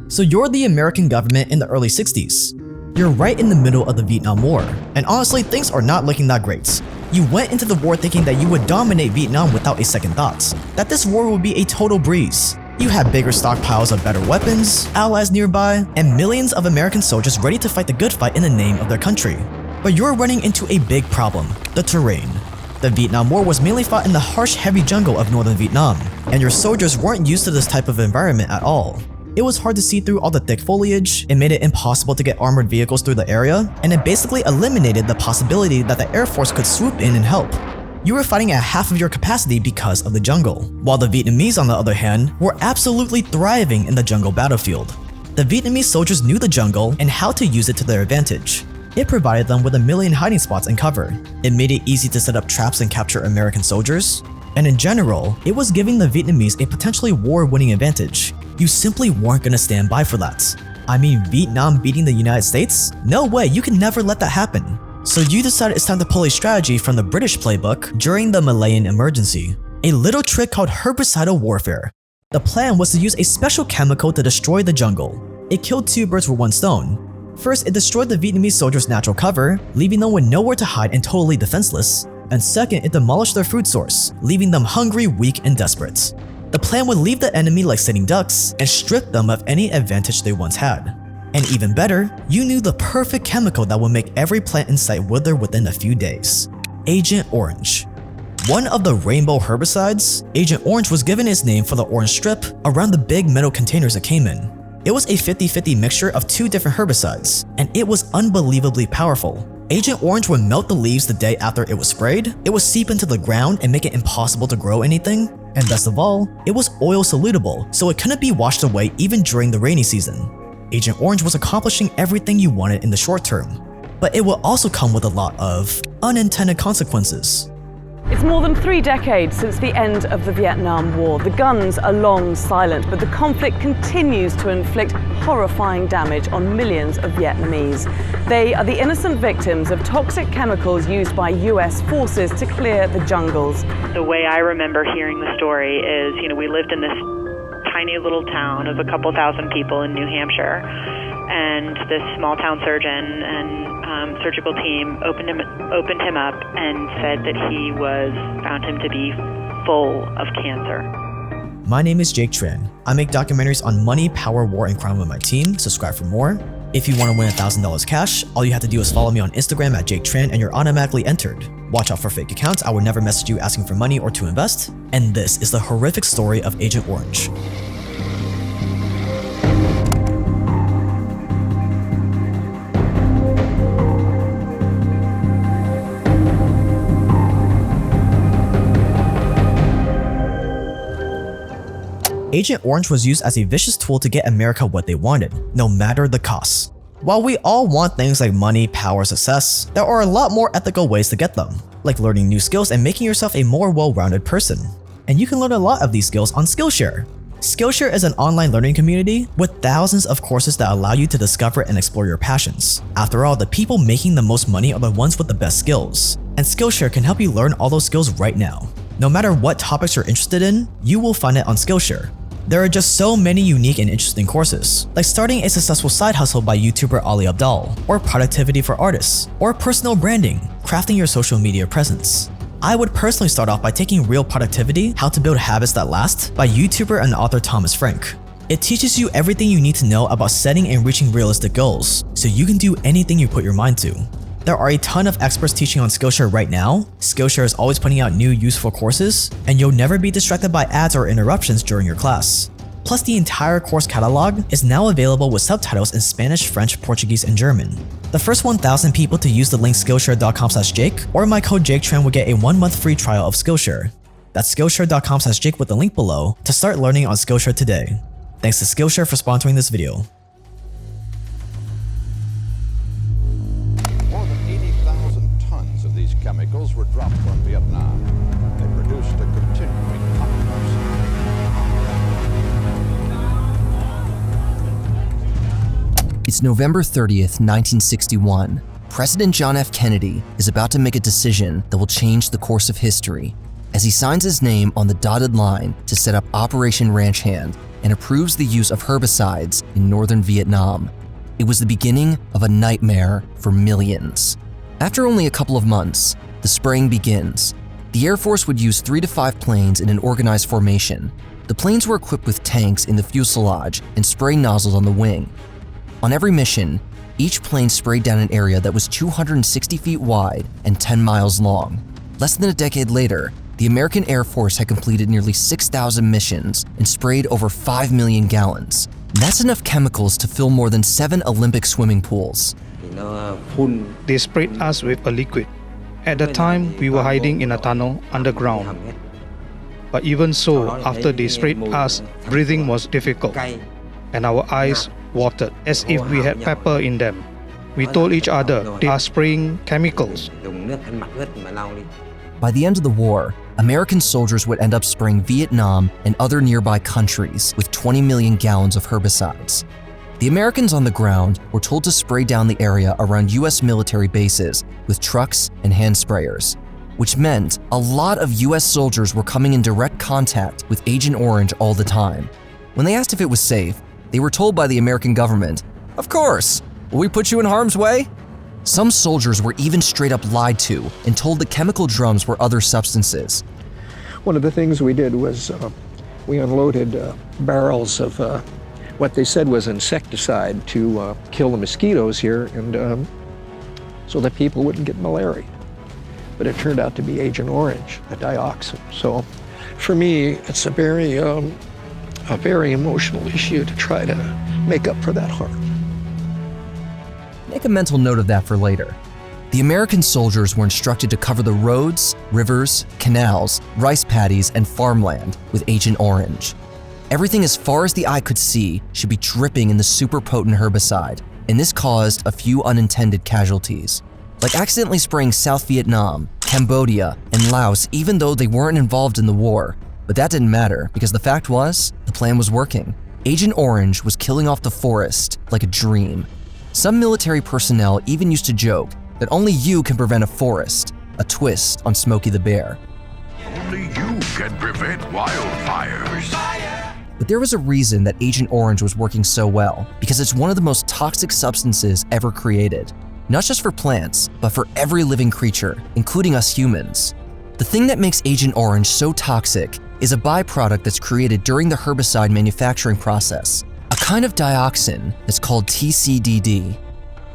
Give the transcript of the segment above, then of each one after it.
So you're the American government in the early 60s. You're right in the middle of the Vietnam War, and honestly, things are not looking that great. You went into the war thinking that you would dominate Vietnam without a second thought, that this war would be a total breeze. You had bigger stockpiles of better weapons, allies nearby, and millions of American soldiers ready to fight the good fight in the name of their country. But you're running into a big problem: the terrain. The Vietnam War was mainly fought in the harsh, heavy jungle of northern Vietnam, and your soldiers weren't used to this type of environment at all. It was hard to see through all the thick foliage, it made it impossible to get armored vehicles through the area, and it basically eliminated the possibility that the Air Force could swoop in and help. You were fighting at half of your capacity because of the jungle, while the Vietnamese, on the other hand, were absolutely thriving in the jungle battlefield. The Vietnamese soldiers knew the jungle and how to use it to their advantage. It provided them with a million hiding spots and cover. It made it easy to set up traps and capture American soldiers. And in general, it was giving the Vietnamese a potentially war-winning advantage. You simply weren't gonna stand by for that. I mean, Vietnam beating the United States? No way, you can never let that happen. So you decided it's time to pull a strategy from the British playbook during the Malayan emergency. A little trick called herbicidal warfare. The plan was to use a special chemical to destroy the jungle. It killed two birds with one stone. First, it destroyed the Vietnamese soldiers' natural cover, leaving them with nowhere to hide and totally defenseless. And second, it demolished their food source, leaving them hungry, weak, and desperate. The plan would leave the enemy like sitting ducks and strip them of any advantage they once had. And even better, you knew the perfect chemical that would make every plant in sight wither within a few days: Agent Orange. One of the rainbow herbicides, Agent Orange was given its name for the orange strip around the big metal containers it came in. It was a 50-50 mixture of two different herbicides, and it was unbelievably powerful. Agent Orange would melt the leaves the day after it was sprayed, it would seep into the ground and make it impossible to grow anything, and best of all, it was oil solutable, so it couldn't be washed away even during the rainy season. Agent Orange was accomplishing everything you wanted in the short term, but it will also come with a lot of unintended consequences. It's more than 3 decades since the end of the Vietnam War. The guns are long silent, but the conflict continues to inflict horrifying damage on millions of Vietnamese. They are the innocent victims of toxic chemicals used by US forces to clear the jungles. The way I remember hearing the story is, we lived in this tiny little town of a couple thousand people in New Hampshire, and this small town surgeon and surgical team opened him up and said that found him to be full of cancer. My name is Jake Tran. I make documentaries on money, power, war, and crime with my team. Subscribe for more. If you want to win $1,000 cash, all you have to do is follow me on Instagram at Jake Tran and you're automatically entered. Watch out for fake accounts. I would never message you asking for money or to invest. And this is the horrific story of Agent Orange. Agent Orange was used as a vicious tool to get America what they wanted, no matter the costs. While we all want things like money, power, success, there are a lot more ethical ways to get them, like learning new skills and making yourself a more well-rounded person. And you can learn a lot of these skills on Skillshare. Skillshare is an online learning community with thousands of courses that allow you to discover and explore your passions. After all, the people making the most money are the ones with the best skills, and Skillshare can help you learn all those skills right now. No matter what topics you're interested in, you will find it on Skillshare. There are just so many unique and interesting courses, like starting a successful side hustle by YouTuber Ali Abdaal, or productivity for artists, or personal branding, crafting your social media presence. I would personally start off by taking Real Productivity: How to Build Habits That Last by YouTuber and author Thomas Frank. It teaches you everything you need to know about setting and reaching realistic goals, so you can do anything you put your mind to. There are a ton of experts teaching on Skillshare right now. Skillshare is always putting out new useful courses, and you'll never be distracted by ads or interruptions during your class. Plus, the entire course catalog is now available with subtitles in Spanish, French, Portuguese, and German. The first 1,000 people to use the link Skillshare.com/Jake or my code JakeTran will get a 1-month free trial of Skillshare. That's Skillshare.com/Jake with the link below to start learning on Skillshare today. Thanks to Skillshare for sponsoring this video. Chemicals were dropped on Vietnam. They produced a continuing controversy. It's November 30th, 1961. President John F. Kennedy is about to make a decision that will change the course of history as he signs his name on the dotted line to set up Operation Ranch Hand and approves the use of herbicides in northern Vietnam. It was the beginning of a nightmare for millions. After only a couple of months, the spraying begins. The Air Force would use 3 to 5 planes in an organized formation. The planes were equipped with tanks in the fuselage and spray nozzles on the wing. On every mission, each plane sprayed down an area that was 260 feet wide and 10 miles long. Less than a decade later, the American Air Force had completed nearly 6,000 missions and sprayed over 5 million gallons. That's enough chemicals to fill more than 7 Olympic swimming pools. They sprayed us with a liquid. At the time, we were hiding in a tunnel underground. But even so, after they sprayed us, breathing was difficult, and our eyes watered as if we had pepper in them. We told each other they are spraying chemicals. By the end of the war, American soldiers would end up spraying Vietnam and other nearby countries with 20 million gallons of herbicides. The Americans on the ground were told to spray down the area around US military bases with trucks and hand sprayers, which meant a lot of US soldiers were coming in direct contact with Agent Orange all the time. When they asked if it was safe, they were told by the American government, "Of course, will we put you in harm's way?" Some soldiers were even straight up lied to and told that chemical drums were other substances. One of the things we did was we unloaded barrels of what they said was insecticide to kill the mosquitoes here, and so that people wouldn't get malaria. But it turned out to be Agent Orange, a dioxin. So for me, it's a very emotional issue to try to make up for that harm. Make a mental note of that for later. The American soldiers were instructed to cover the roads, rivers, canals, rice paddies, and farmland with Agent Orange. Everything as far as the eye could see should be dripping in the super potent herbicide, and this caused a few unintended casualties, like accidentally spraying South Vietnam, Cambodia, and Laos even though they weren't involved in the war. But that didn't matter because the fact was, the plan was working. Agent Orange was killing off the forest like a dream. Some military personnel even used to joke that only you can prevent a forest, a twist on Smokey the Bear. Only you can prevent wildfires. But there was a reason that Agent Orange was working so well, because it's one of the most toxic substances ever created. Not just for plants, but for every living creature, including us humans. The thing that makes Agent Orange so toxic is a byproduct that's created during the herbicide manufacturing process, a kind of dioxin that's called TCDD.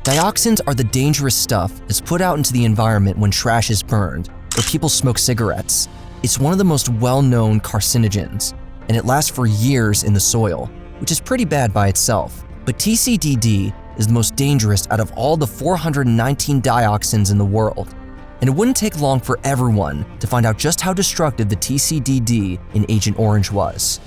Dioxins are the dangerous stuff that's put out into the environment when trash is burned, or people smoke cigarettes. It's one of the most well-known carcinogens, and it lasts for years in the soil, which is pretty bad by itself. But TCDD is the most dangerous out of all the 419 dioxins in the world. And it wouldn't take long for everyone to find out just how destructive the TCDD in Agent Orange was.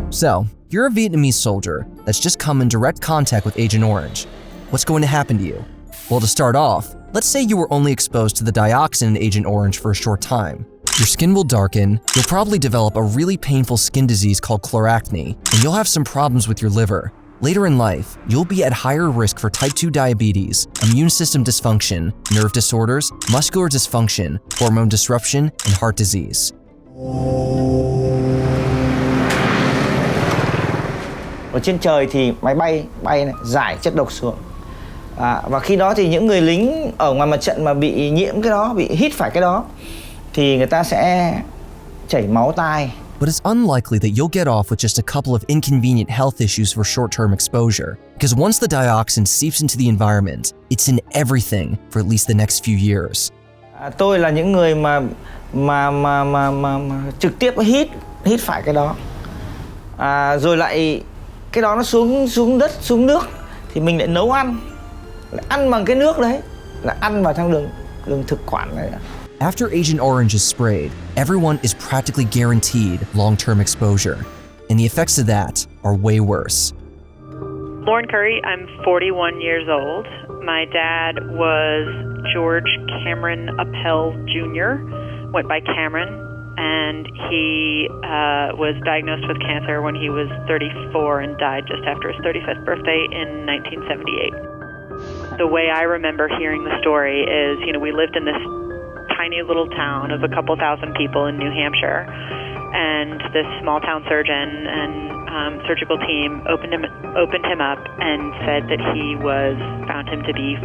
So, you're a Vietnamese soldier that's just come in direct contact with Agent Orange. What's going to happen to you? Well, to start off, let's say you were only exposed to the dioxin in Agent Orange for a short time. Your skin will darken, you'll probably develop a really painful skin disease called chloracne, and you'll have some problems with your liver. Later in life, you'll be at higher risk for type 2 diabetes, immune system dysfunction, nerve disorders, muscular dysfunction, hormone disruption, and heart disease. Ở trên trời thì máy bay bay này, rải chất độc xuống. Và khi đó thì những người lính ở ngoài mặt trận mà bị nhiễm cái đó, bị hít phải cái đó thì người ta sẽ chảy máu tai. But it's unlikely that you'll get off with just a couple of inconvenient health issues for short-term exposure, because once the dioxin seeps into the environment, it's in everything for at least the next few years. Tôi là những người mà trực tiếp hít phải cái đó. Rồi lại cái đó nó xuống đất, xuống nước thì mình lại nấu ăn. Lại ăn bằng cái nước đấy, là ăn vào trong đường thực quản này. After Agent Orange is sprayed, everyone is practically guaranteed long-term exposure, and the effects of that are way worse. Lauren Curry, I'm 41 years old. My dad was George Cameron Appel Jr., went by Cameron. and he was diagnosed with cancer when he was 34 and died just after his 35th birthday in 1978. The way I remember hearing the story is, we lived in this tiny little town of a couple thousand people in New Hampshire, and this small town surgeon and surgical team opened him up and said that he found him to be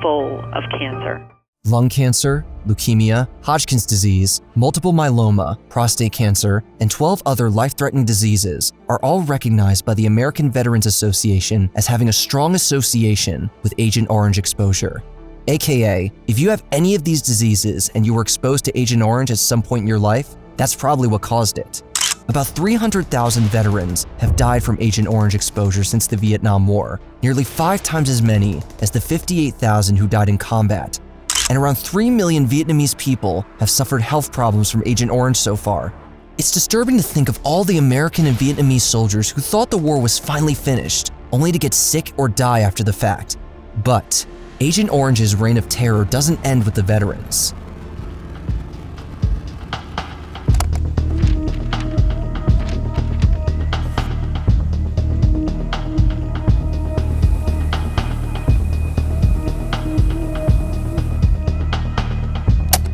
full of cancer. Lung cancer, leukemia, Hodgkin's disease, multiple myeloma, prostate cancer, and 12 other life-threatening diseases are all recognized by the American Veterans Association as having a strong association with Agent Orange exposure. AKA, if you have any of these diseases and you were exposed to Agent Orange at some point in your life, that's probably what caused it. About 300,000 veterans have died from Agent Orange exposure since the Vietnam War, nearly 5 times as many as the 58,000 who died in combat. And around 3 million Vietnamese people have suffered health problems from Agent Orange so far. It's disturbing to think of all the American and Vietnamese soldiers who thought the war was finally finished, only to get sick or die after the fact. But Agent Orange's reign of terror doesn't end with the veterans.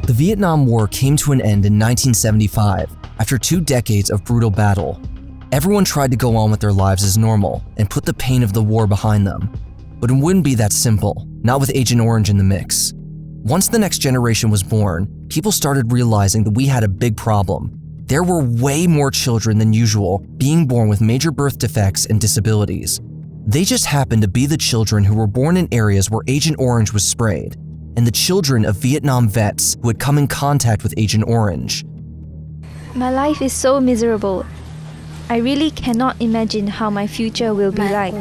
The Vietnam War came to an end in 1975, after 2 decades of brutal battle. Everyone tried to go on with their lives as normal and put the pain of the war behind them. But it wouldn't be that simple, not with Agent Orange in the mix. Once the next generation was born, people started realizing that we had a big problem. There were way more children than usual being born with major birth defects and disabilities. They just happened to be the children who were born in areas where Agent Orange was sprayed, and the children of Vietnam vets who had come in contact with Agent Orange. My life is so miserable. I really cannot imagine how my future will be like.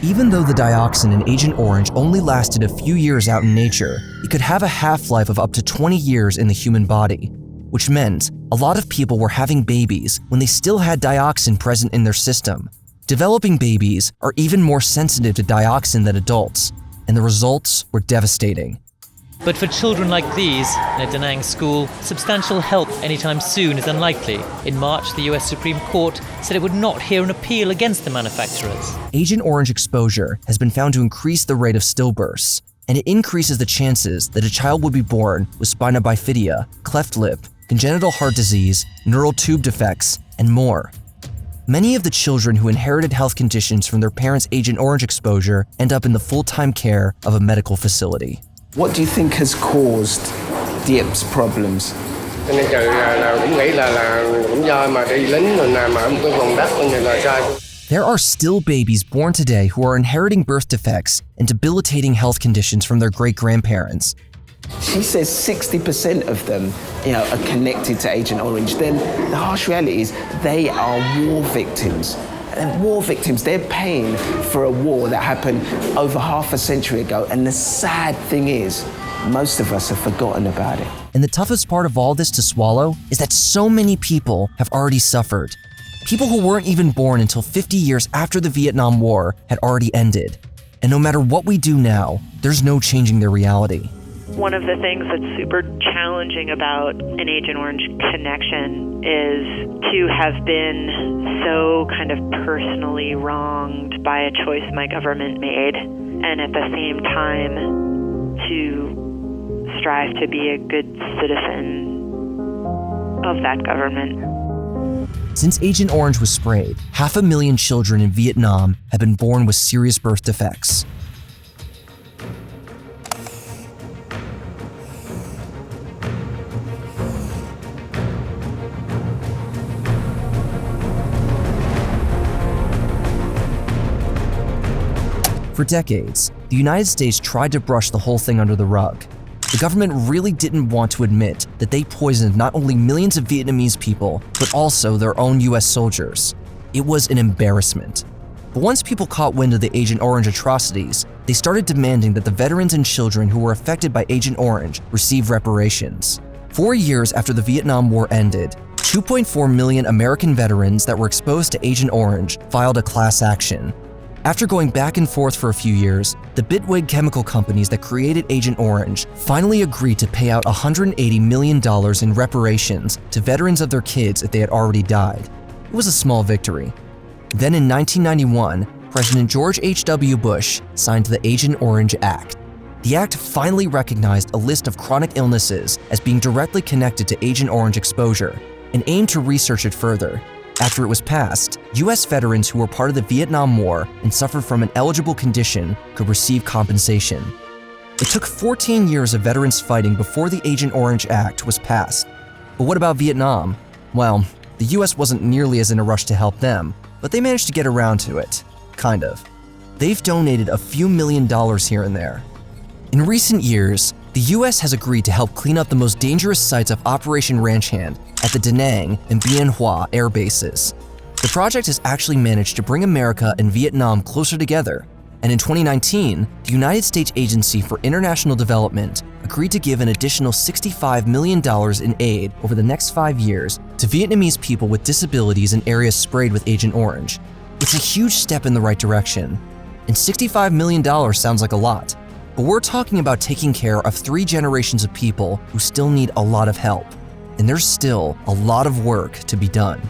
Even though the dioxin in Agent Orange only lasted a few years out in nature, it could have a half-life of up to 20 years in the human body, which meant a lot of people were having babies when they still had dioxin present in their system. Developing babies are even more sensitive to dioxin than adults, and the results were devastating. But for children like these, in a Da Nang school, substantial help anytime soon is unlikely. In March, the US Supreme Court said it would not hear an appeal against the manufacturers. Agent Orange exposure has been found to increase the rate of stillbirths, and it increases the chances that a child would be born with spina bifida, cleft lip, congenital heart disease, neural tube defects, and more. Many of the children who inherited health conditions from their parents' Agent Orange exposure end up in the full-time care of a medical facility. What do you think has caused Diep's problems? There are still babies born today who are inheriting birth defects and debilitating health conditions from their great-grandparents. She says 60% of them, are connected to Agent Orange. Then the harsh reality is they are war victims. And war victims, they're paying for a war that happened over half a century ago. And the sad thing is, most of us have forgotten about it. And the toughest part of all this to swallow is that so many people have already suffered. People who weren't even born until 50 years after the Vietnam War had already ended. And no matter what we do now, there's no changing their reality. One of the things that's super challenging about an Agent Orange connection is to have been so kind of personally wronged by a choice my government made, and at the same time to strive to be a good citizen of that government. Since Agent Orange was sprayed, 500,000 children in Vietnam have been born with serious birth defects. For decades, the United States tried to brush the whole thing under the rug. The government really didn't want to admit that they poisoned not only millions of Vietnamese people, but also their own US soldiers. It was an embarrassment. But once people caught wind of the Agent Orange atrocities, they started demanding that the veterans and children who were affected by Agent Orange receive reparations. 4 years after the Vietnam War ended, 2.4 million American veterans that were exposed to Agent Orange filed a class action. After going back and forth for a few years, the bigwig chemical companies that created Agent Orange finally agreed to pay out $180 million in reparations to veterans of their kids if they had already died. It was a small victory. Then in 1991, President George H.W. Bush signed the Agent Orange Act. The act finally recognized a list of chronic illnesses as being directly connected to Agent Orange exposure and aimed to research it further. After it was passed, U.S. veterans who were part of the Vietnam War and suffered from an eligible condition could receive compensation. It took 14 years of veterans fighting before the Agent Orange Act was passed. But what about Vietnam? Well, the U.S. wasn't nearly as in a rush to help them, but they managed to get around to it. Kind of. They've donated a few $1 million here and there. In recent years, the U.S. has agreed to help clean up the most dangerous sites of Operation Ranch Hand at the Da Nang and Bien Hoa air bases. The project has actually managed to bring America and Vietnam closer together, and in 2019, the United States Agency for International Development agreed to give an additional $65 million in aid over the next 5 years to Vietnamese people with disabilities in areas sprayed with Agent Orange. It's a huge step in the right direction, and $65 million sounds like a lot. But we're talking about taking care of 3 generations of people who still need a lot of help. And there's still a lot of work to be done.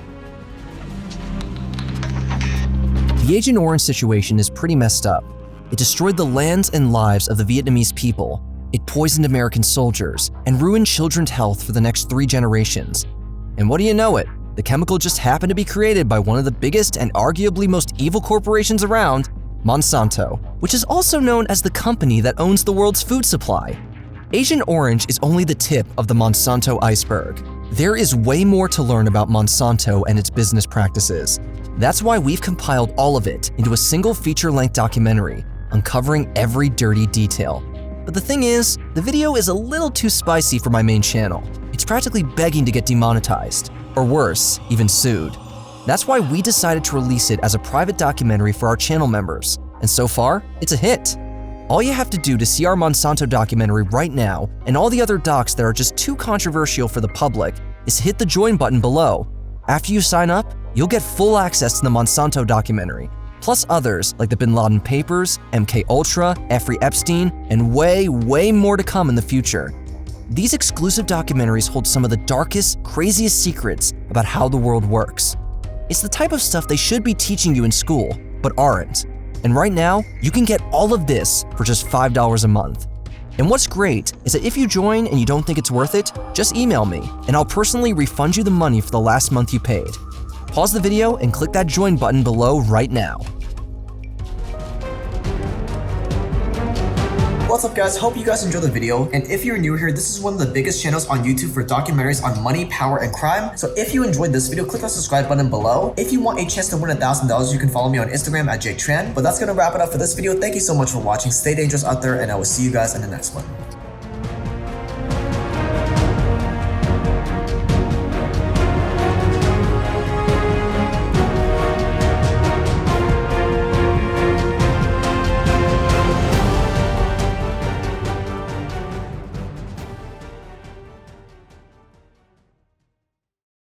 The Agent Orange situation is pretty messed up. It destroyed the lands and lives of the Vietnamese people. It poisoned American soldiers and ruined children's health for the next 3 generations. And what do you know it? The chemical just happened to be created by one of the biggest and arguably most evil corporations around, Monsanto, which is also known as the company that owns the world's food supply. Agent Orange is only the tip of the Monsanto iceberg. There is way more to learn about Monsanto and its business practices. That's why we've compiled all of it into a single feature-length documentary, uncovering every dirty detail. But the thing is, the video is a little too spicy for my main channel. It's practically begging to get demonetized, or worse, even sued. That's why we decided to release it as a private documentary for our channel members, and so far, it's a hit. All you have to do to see our Monsanto documentary right now, and all the other docs that are just too controversial for the public, is hit the join button below. After you sign up, you'll get full access to the Monsanto documentary, plus others like the Bin Laden Papers, MK Ultra, Jeffrey Epstein, and way more to come in the future. These exclusive documentaries hold some of the darkest, craziest secrets about how the world works. It's the type of stuff they should be teaching you in school, but aren't. And right now, you can get all of this for just $5 a month. And what's great is that if you join and you don't think it's worth it, just email me, and I'll personally refund you the money for the last month you paid. Pause the video and click that join button below right now. What's up guys, hope you guys enjoyed the video, and if you're new here, this is one of the biggest channels on YouTube for documentaries on money, power, and crime. So if you enjoyed this video, click the subscribe button below. If you want a chance to win $1,000, you can follow me on Instagram at Tran. But that's gonna wrap it up for this video. Thank you so much for watching, stay dangerous out there, and I will see you guys in the next one.